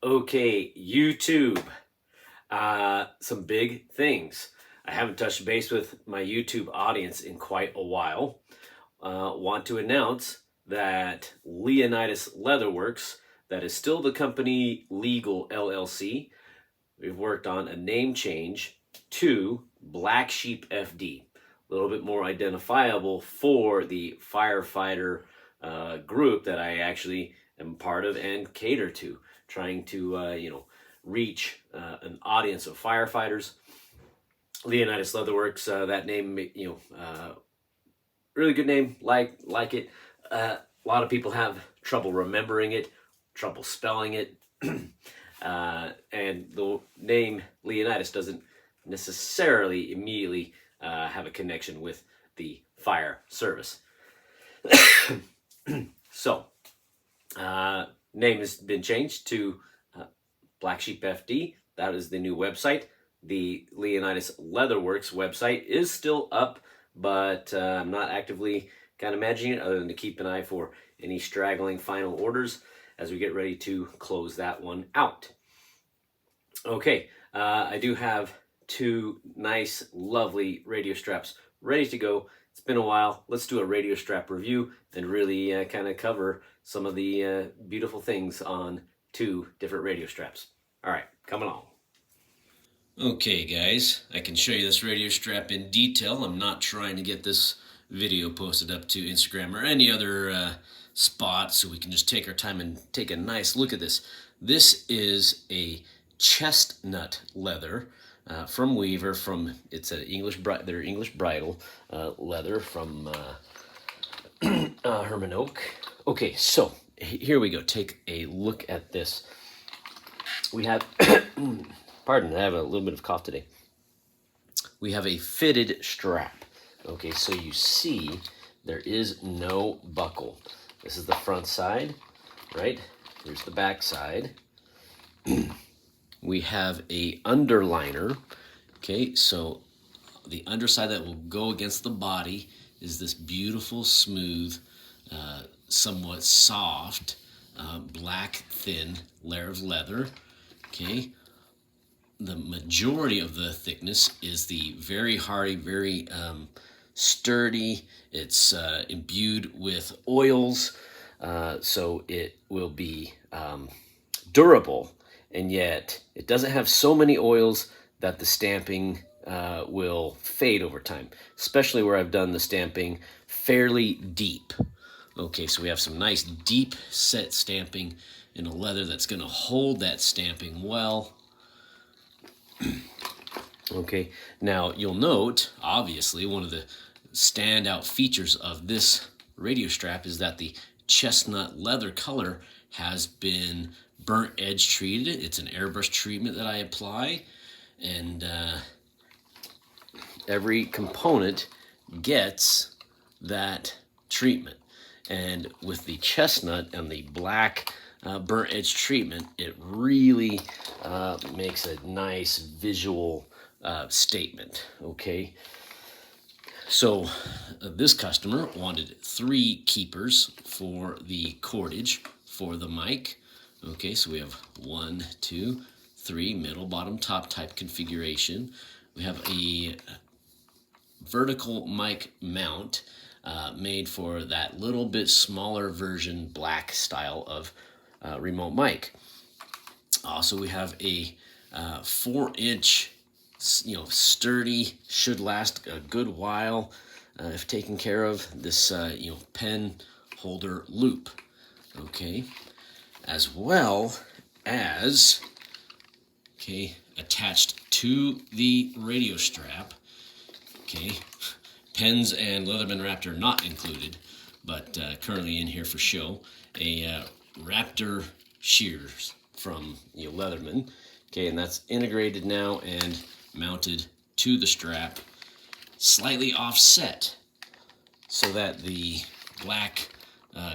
Okay, YouTube. Some big things. I haven't touched base with my YouTube audience in quite a while. Want to announce that Leonidas Leatherworks, that is still the company Legal LLC, we've worked on a name change to Black Sheep FD. A little bit more identifiable for the firefighter group that I actually am part of and cater to, trying to reach an audience of firefighters. Leonidas Leatherworks, that name, really good name. Like it. A lot of people have trouble remembering it, trouble spelling it, and the name Leonidas doesn't necessarily immediately have a connection with the fire service. So, name has been changed to Black Sheep FD. That is the new website. The Leonidas Leatherworks website is still up, but I'm not actively kind of managing it other than to keep an eye for any straggling final orders as we get ready to close that one out. Okay, I do have two nice, lovely radio straps ready to go. It's been a while. Let's do a radio strap review and really kind of cover some of the beautiful things on two different radio straps. All right, come along. Okay guys, I can show you this radio strap in detail. I'm not trying to get this video posted up to Instagram or any other spot, so we can just take our time and take a nice look at this. This is a chestnut leather from Weaver. It's an English bridle leather from Herman Oak. Okay, so here we go. Take a look at this. We have pardon, I have a little bit of cough today. We have a fitted strap. Okay, so you see there is no buckle. This is the front side, right? Here's the back side. We have a underliner. Okay, so the underside that will go against the body is this beautiful, smooth, somewhat soft, black, thin layer of leather. Okay. The majority of the thickness is the very hardy, very sturdy. It's imbued with oils, so it will be durable, and yet it doesn't have so many oils that the stamping will fade over time, especially where I've done the stamping fairly deep. Okay, so we have some nice deep set stamping in a leather that's going to hold that stamping well. Okay, now you'll note, obviously, one of the standout features of this radio strap is that the chestnut leather color has been burnt edge treated. It's an airbrush treatment that I apply, and every component gets that treatment. And with the chestnut and the black burnt edge treatment, it really makes a nice visual statement. Okay, so this customer wanted 3 keepers for the cordage for the mic. Okay, so we have 1, 2, 3 middle, bottom, top type configuration. We have a vertical mic mount made for that little bit smaller version black style of remote mic. Also, we have a 4-inch, sturdy, should last a good while if taken care of. This pen holder loop. Okay, as well as attached to the radio strap. Okay, pens and Leatherman Raptor not included, but currently in here for show. A Raptor shears from Leatherman. Okay, and that's integrated now and mounted to the strap, slightly offset, so that the black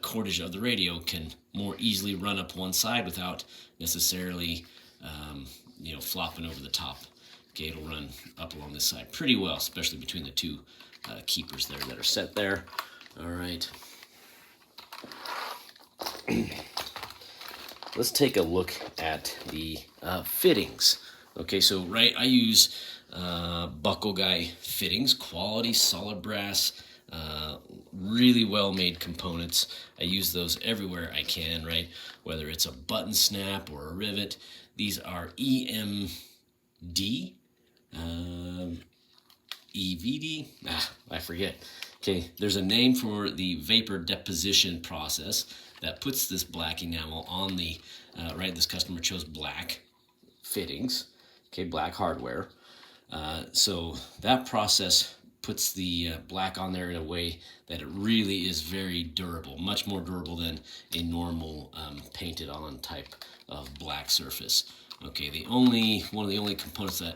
cordage of the radio can more easily run up one side without necessarily flopping over the top. Okay, it'll run up along this side pretty well, especially between the 2 keepers there that are set there. All right. let's take a look at the fittings. Okay, so I use Buckle Guy fittings, quality solid brass, really well made components. I use those everywhere I can, right? Whether it's a button snap or a rivet. These are EMD, EVD, I forget. Okay, there's a name for the vapor deposition process that puts this black enamel on the, this customer chose black fittings, okay, black hardware. So that process puts the black on there in a way that it really is very durable, much more durable than a normal painted on type of black surface. Okay, one of the only components that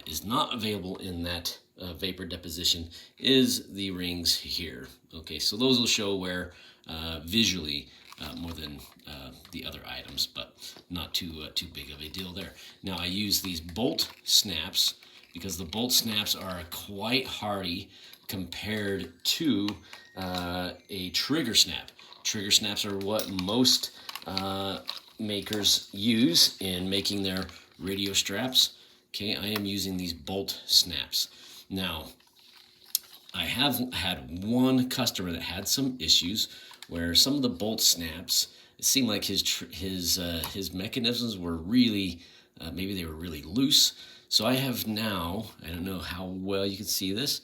is not available in that vapor deposition is the rings here. Okay, so those will show wear visually more than the other items, but not too big of a deal there. Now I use these bolt snaps because the bolt snaps are quite hardy compared to a trigger snap. Trigger snaps are what most makers use in making their radio straps. Okay, I am using these bolt snaps. Now, I have had one customer that had some issues where some of the bolt snaps, it seemed like his mechanisms were really, maybe they were really loose. So I have now, I don't know how well you can see this,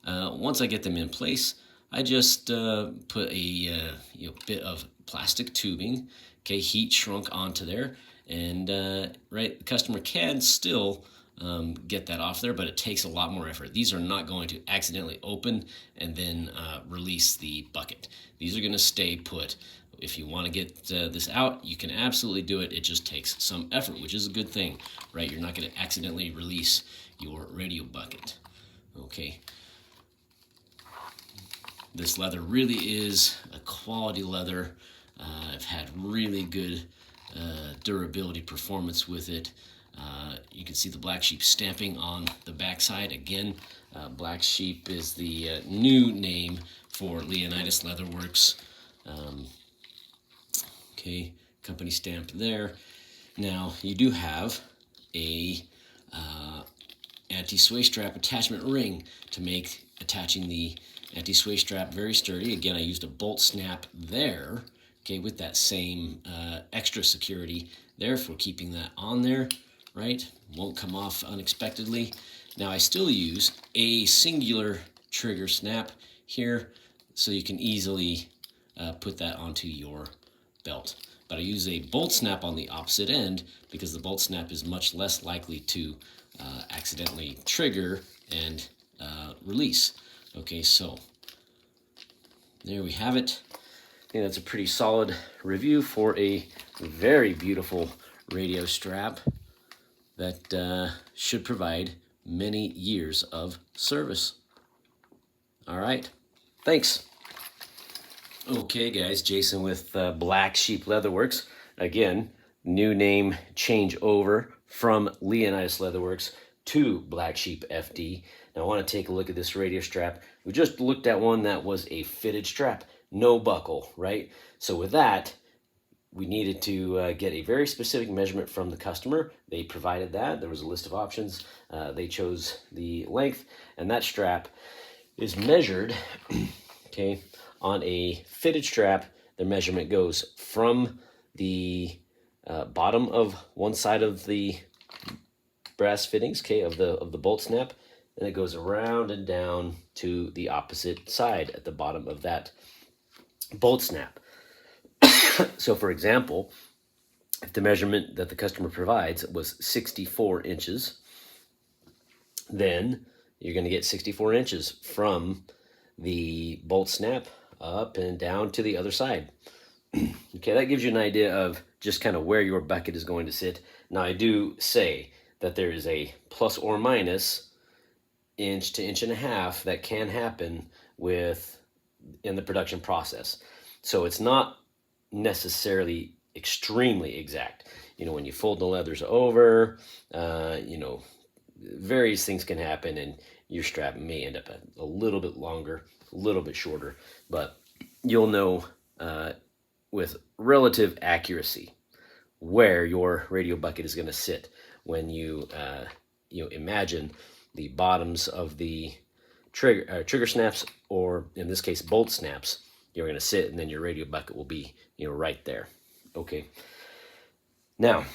once I get them in place, I just put a bit of plastic tubing, okay, heat shrunk onto there, and the customer can still get that off there, but it takes a lot more effort. These are not going to accidentally open and then release the bucket. These are going to stay put. If you want to get this out, you can absolutely do it. It just takes some effort, which is a good thing, right? You're not going to accidentally release your radio bucket. Okay. This leather really is a quality leather. I've had really good durability performance with it. You can see the Black Sheep stamping on the backside. Again, Black Sheep is the new name for Leonidas Leatherworks. Okay, company stamp there. Now, you do have a anti-sway strap attachment ring to make attaching the anti-sway strap very sturdy. Again, I used a bolt snap there, okay, with that same extra security there for keeping that on there, right? Won't come off unexpectedly. Now, I still use a singular trigger snap here, so you can easily put that onto your belt. But I use a bolt snap on the opposite end because the bolt snap is much less likely to accidentally trigger and release. Okay, so there we have it. I think that's a pretty solid review for a very beautiful radio strap that should provide many years of service. All right, thanks. Okay, guys, Jason with Black Sheep Leatherworks. Again, new name change over from Leonidas Leatherworks to Black Sheep FD. Now, I want to take a look at this radio strap. We just looked at one that was a fitted strap, no buckle, right? So with that, we needed to get a very specific measurement from the customer. They provided that. There was a list of options. They chose the length, and that strap is measured, okay, on a fitted strap. The measurement goes from the bottom of one side of the brass fittings, okay, of the bolt snap, and it goes around and down to the opposite side at the bottom of that bolt snap. So, for example, if the measurement that the customer provides was 64 inches, then you're going to get 64 inches from the bolt snap up and down to the other side. Okay, that gives you an idea of just kind of where your bucket is going to sit. Now, I do say that there is a plus or minus inch to inch and a half that can happen in the production process. So it's not necessarily extremely exact. You know, when you fold the leathers over, various things can happen, and your strap may end up a little bit longer, a little bit shorter, but you'll know with relative accuracy. where your radio bucket is going to sit when you imagine the bottoms of the trigger snaps, or in this case bolt snaps. You're going to sit, and then your radio bucket will be right there. Okay. Now,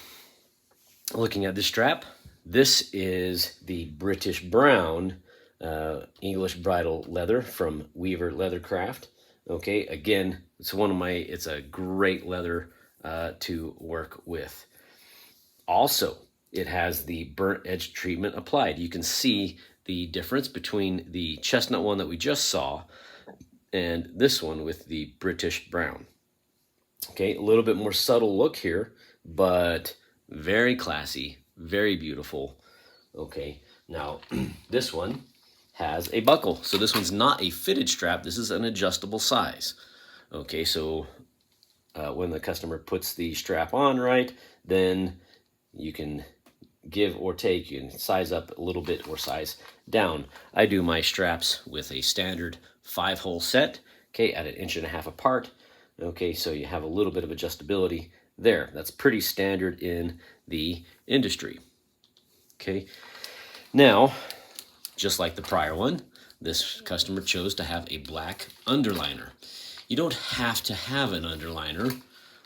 looking at this strap, this is the British Brown English bridle leather from Weaver Leathercraft. Okay, again, it's a great leather to work with. Also, it has the burnt edge treatment applied. You can see the difference between the chestnut one that we just saw and this one with the British Brown. Okay, a little bit more subtle look here, but very classy, very beautiful. Okay, now this one has a buckle. So this one's not a fitted strap. This is an adjustable size. Okay, so when the customer puts the strap on right, then you can give or take. You can size up a little bit or size down. I do my straps with a standard 5-hole set, okay, at 1.5 inches apart. Okay, so you have a little bit of adjustability there. That's pretty standard in the industry. Okay, now, just like the prior one, this customer chose to have a black underliner. You don't have to have an underliner,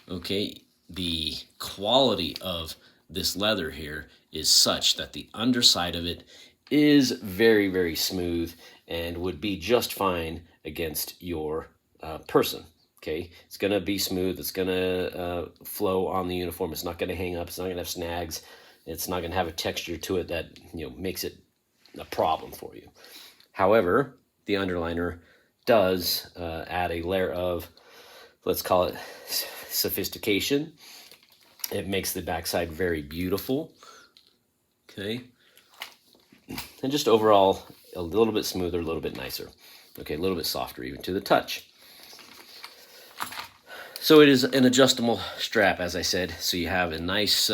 okay? The quality of this leather here is such that the underside of it is very, very smooth and would be just fine against your person. Okay, it's gonna be smooth. It's gonna flow on the uniform. It's not gonna hang up. It's not gonna have snags. It's not gonna have a texture to it that makes it a problem for you. However, the underliner does add a layer of, let's call it, sophistication. It makes the backside very beautiful. Okay, and just overall a little bit smoother, a little bit nicer. Okay, a little bit softer even to the touch. So it is an adjustable strap, as I said. So you have a nice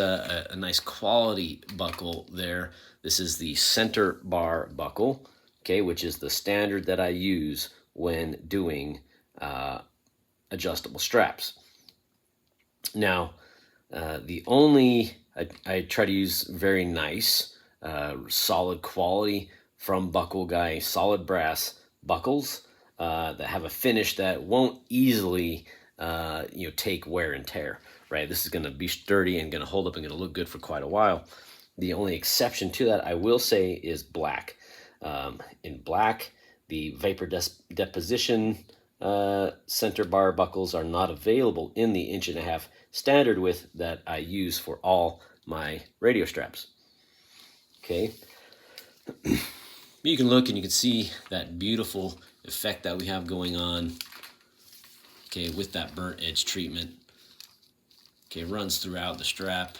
quality buckle there. This is the center bar buckle, okay, which is the standard that I use when doing adjustable straps. Now, I try to use very nice, solid quality from Buckle Guy, solid brass buckles that have a finish that won't easily take wear and tear, right? This is going to be sturdy and going to hold up and going to look good for quite a while. The only exception to that, I will say, is black. In black, the vapor deposition center bar buckles are not available in the 1.5 inch standard width that I use for all my radio straps. Okay. You can look and you can see that beautiful effect that we have going on, okay, with that burnt edge treatment. Okay, runs throughout the strap.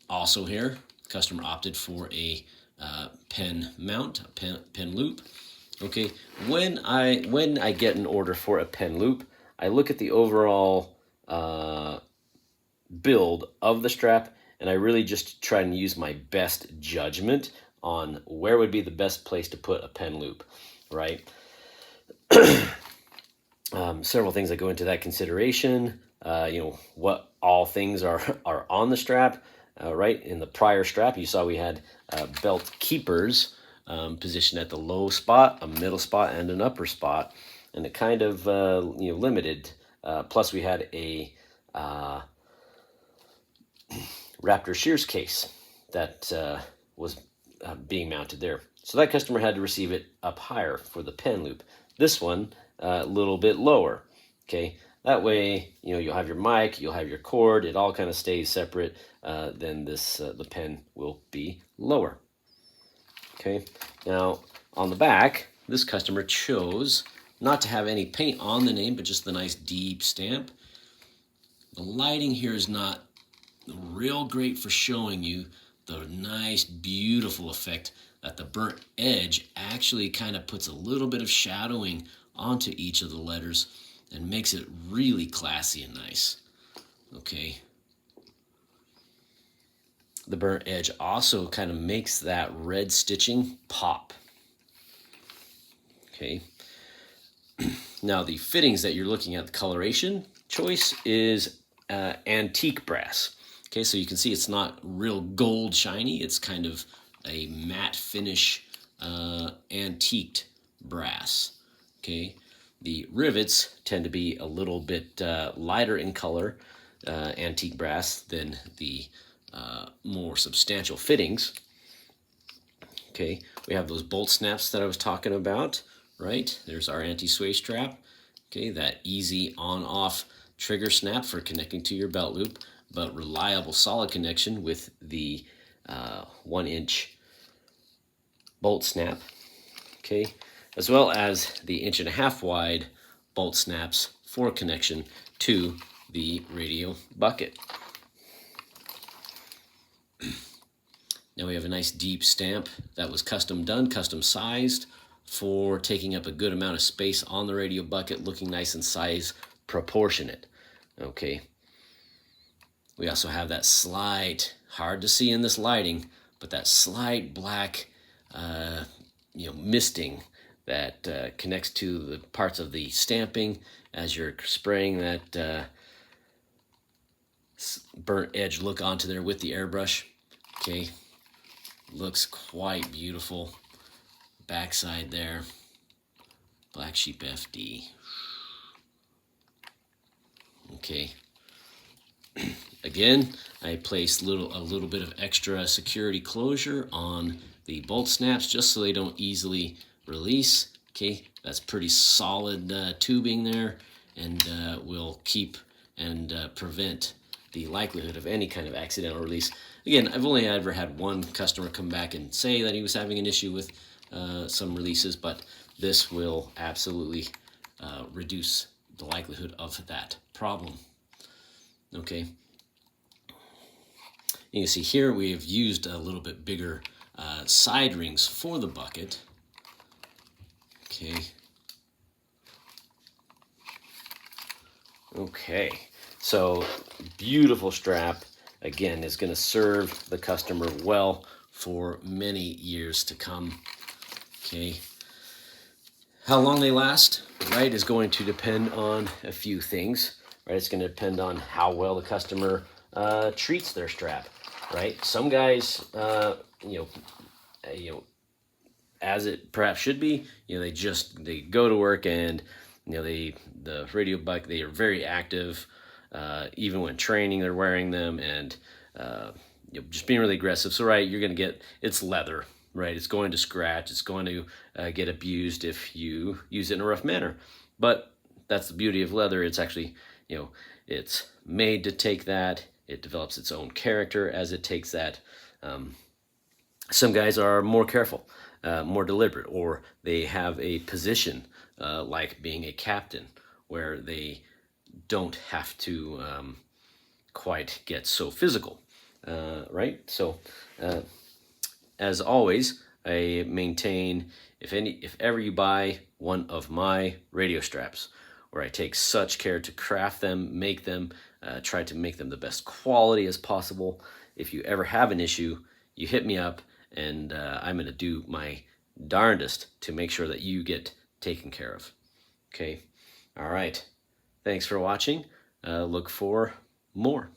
Also here, customer opted for a pen mount, a pen loop. Okay, when I get an order for a pen loop, I look at the overall build of the strap, and I really just try and use my best judgment on where would be the best place to put a pen loop, right? Several things that go into that consideration. What all things are on the strap, right? In the prior strap, you saw we had belt keepers positioned at the low spot, a middle spot, and an upper spot, and it kind of limited. Plus, we had a Raptor shears case that was being mounted there. So that customer had to receive it up higher for the pen loop. This one, a little bit lower. Okay, that way, you'll have your mic, you'll have your cord, it all kind of stays separate. Then the pen will be lower. Okay, now on the back, this customer chose not to have any paint on the name, but just the nice deep stamp. The lighting here is not real great for showing you the nice, beautiful effect that the burnt edge actually kind of puts a little bit of shadowing onto each of the letters and makes it really classy and nice. Okay. The burnt edge also kind of makes that red stitching pop. Okay. Now the fittings that you're looking at, the coloration choice is antique brass. Okay, so you can see it's not real gold shiny. It's kind of a matte finish antiqued brass. Okay, the rivets tend to be a little bit lighter in color, antique brass, than the more substantial fittings. Okay, we have those bolt snaps that I was talking about, right? There's our anti-sway strap. Okay, that easy on-off trigger snap for connecting to your belt loop, but reliable solid connection with the 1-inch bolt snap. Okay, as well as the 1.5 wide bolt snaps for connection to the radio bucket. Now we have a nice deep stamp that was custom done, custom sized for taking up a good amount of space on the radio bucket, looking nice and size proportionate. Okay. We also have that slight, hard to see in this lighting, but that slight black, misting that connects to the parts of the stamping as you're spraying that burnt edge look onto there with the airbrush. Okay. Looks quite beautiful. Backside there, Black Sheep FD. Okay. Again, I placed a little bit of extra security closure on the bolt snaps just so they don't easily release. Okay, that's pretty solid tubing there, and will keep and prevent the likelihood of any kind of accidental release. Again, I've only ever had one customer come back and say that he was having an issue with some releases, but this will absolutely reduce the likelihood of that problem. Okay. You can see here we have used a little bit bigger side rings for the bucket. Okay. Okay. So beautiful strap. Again, is going to serve the customer well for many years to come. Okay. How long they last, right, is going to depend on a few things. Right, it's going to depend on how well the customer treats their strap. Right, some guys, as it perhaps should be, they go to work and the radio bike, they are very active. Even when training, they're wearing them and just being really aggressive. So right, you're going to get, it's leather, right? It's going to scratch. It's going to get abused if you use it in a rough manner. But that's the beauty of leather. It's actually, it's made to take that. It develops its own character as it takes that. Some guys are more careful, more deliberate, or they have a position like being a captain where they don't have to quite get so physical, right? So, as always, I maintain if ever you buy one of my radio straps, where I take such care to craft them, make them, try to make them the best quality as possible. If you ever have an issue, you hit me up, and I'm going to do my darndest to make sure that you get taken care of. Okay? All right. Thanks for watching. Look for more.